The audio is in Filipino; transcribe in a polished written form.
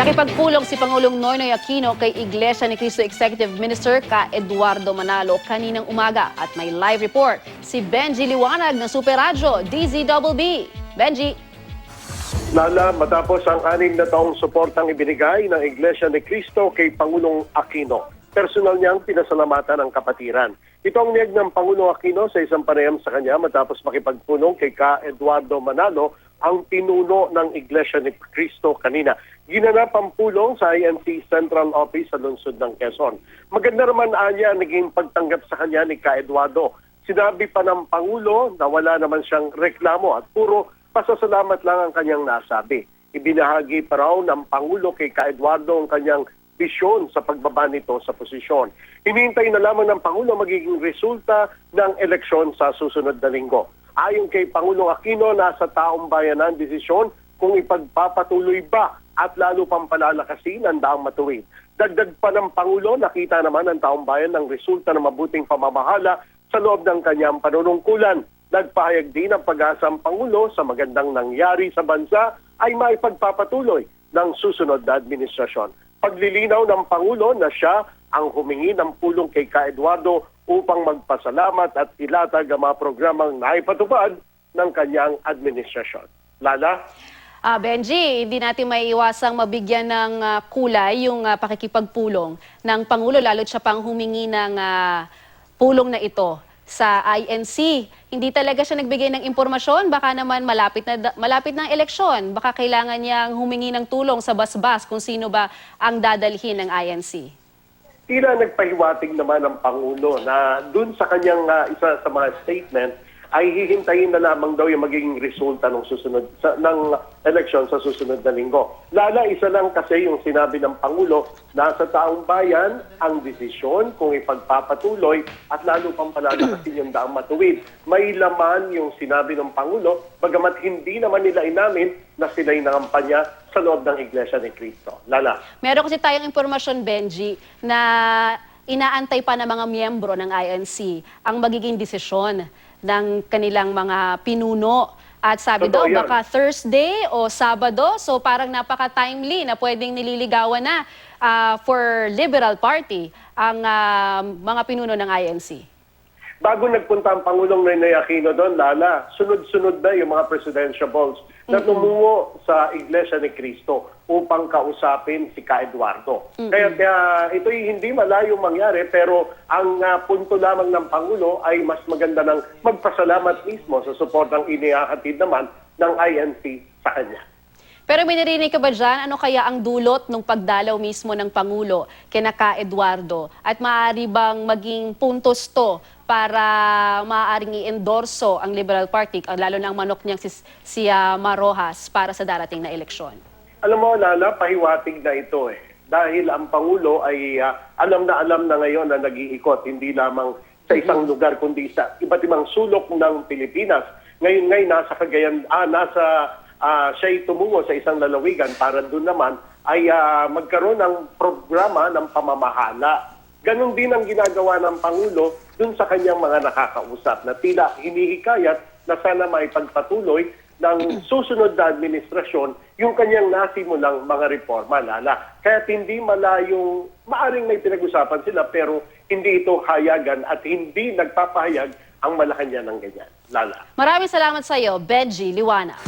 Nakipagpulong si Pangulong Noynoy Aquino kay Iglesia ni Cristo Executive Minister ka Eduardo Manalo kaninang umaga at may live report si Benji Liwanag ng Super Radyo DZBB. Benji. Lala, matapos ang 6 na taong suportang ibinigay ng Iglesia ni Cristo kay Pangulong Aquino, personal niyang pinasalamatan ang kapatiran. Ito ang niyag ng Pangulong Aquino sa isang panayam sa kanya matapos makipagpulong kay ka Eduardo Manalo, ang pinuno ng Iglesia ni Cristo kanina. Ginanap ang pulong sa INC Central Office sa lungsod ng Quezon. Maganda naman anya naging pagtanggap sa kanya ni ka Eduardo. Sinabi pa ng Pangulo na wala naman siyang reklamo at puro pasasalamat lang ang kanyang nasabi. Ibinahagi pa raw ng Pangulo kay ka Eduardo ang kanyang bisyon sa pagbaba nito sa posisyon. Hinihintay na lamang ng Pangulo magiging resulta ng eleksyon sa susunod na linggo. Ayon kay Pangulong Aquino, nasa taong bayan ang desisyon kung ipagpapatuloy ba at lalo pang palalakasin ang daang matuwid. Dagdag pa ng Pangulo, nakita naman ng taong bayan ng resulta ng mabuting pamamahala sa loob ng kanyang panunungkulan. Nagpahayag din ang pag-asa ang Pangulo sa magandang nangyari sa bansa ay maipagpapatuloy ng susunod na administrasyon. Paglilinaw ng Pangulo na siya ang humingi ng pulong kay ka Eduardo upang magpasalamat at ilatag ang mga programang naipatupad ng kanyang administrasyon. Lala? Benji, hindi natin maiiwasang mabigyan ng kulay yung pakikipagpulong ng Pangulo, lalo't siya pang humingi ng pulong na ito sa INC. Hindi talaga siya nagbigay ng impormasyon, baka naman malapit na ang eleksyon, baka kailangan niyang humingi ng tulong sa basbas kung sino ba ang dadalhin ng INC. Tila nagpahiwatig naman ang Pangulo na dun sa kanyang isa sa mga statement ay hihintayin na lamang daw yung magiging resulta ng susunod ng eleksyon sa susunod na linggo. Lala, isa lang kasi yung sinabi ng Pangulo, nasa taong bayan ang desisyon kung ipagpapatuloy at lalo pang palalakasin yung daang matuwid. May laman yung sinabi ng Pangulo, bagamat hindi naman nila inamin na sila'y nangampanya sa loob ng Iglesia ni Cristo. Lala. Meron kasi tayong impormasyon, Benji, na inaantay pa ng mga miyembro ng INC ang magiging desisyon ng kanilang mga pinuno. At sabi daw, baka Thursday o Sabado, so parang napaka-timely na pwedeng nililigawan na for Liberal Party ang mga pinuno ng INC. Bago nagpunta ang Pangulong Noynoy Aquino doon, Lala, sunod-sunod na yung mga presidential balls na tumungo sa Iglesia ni Cristo upang kausapin si ka Eduardo. Kaya ito'y hindi malayo mangyari, pero ang punto lamang ng Pangulo ay mas maganda ng magpasalamat mismo sa suportang inihahatid naman ng INC sa kanya. Pero may narinig ka ba dyan? Ano kaya ang dulot ng pagdalaw mismo ng Pangulo kina ka Eduardo? At maaari bang maging puntos to para maaaring i-endorso ang Liberal Party, lalo na ang manok niyang si Marojas para sa darating na eleksyon? Alam mo, Lala, pahiwatig na ito eh. Dahil ang Pangulo ay alam na ngayon na nag-iikot, hindi lamang sa isang lugar, kundi sa iba't ibang sulok ng Pilipinas. Ngayon nasa Cagayan, siya'y tumungo sa isang lalawigan para doon naman ay magkaroon ng programa ng pamamahala. Ganon din ang ginagawa ng Pangulo dun sa kanyang mga nakakausap na tila hinihikayat na sana maipagpatuloy ng susunod na administrasyon yung kanyang nasimulang mga reforma, Lala. Kaya hindi malayong, maaring may pinag-usapan sila pero hindi ito hayagan at hindi nagpapahayag ang Malacanang ng ganyan, Lala. Maraming salamat sa iyo, Benji Liwanag.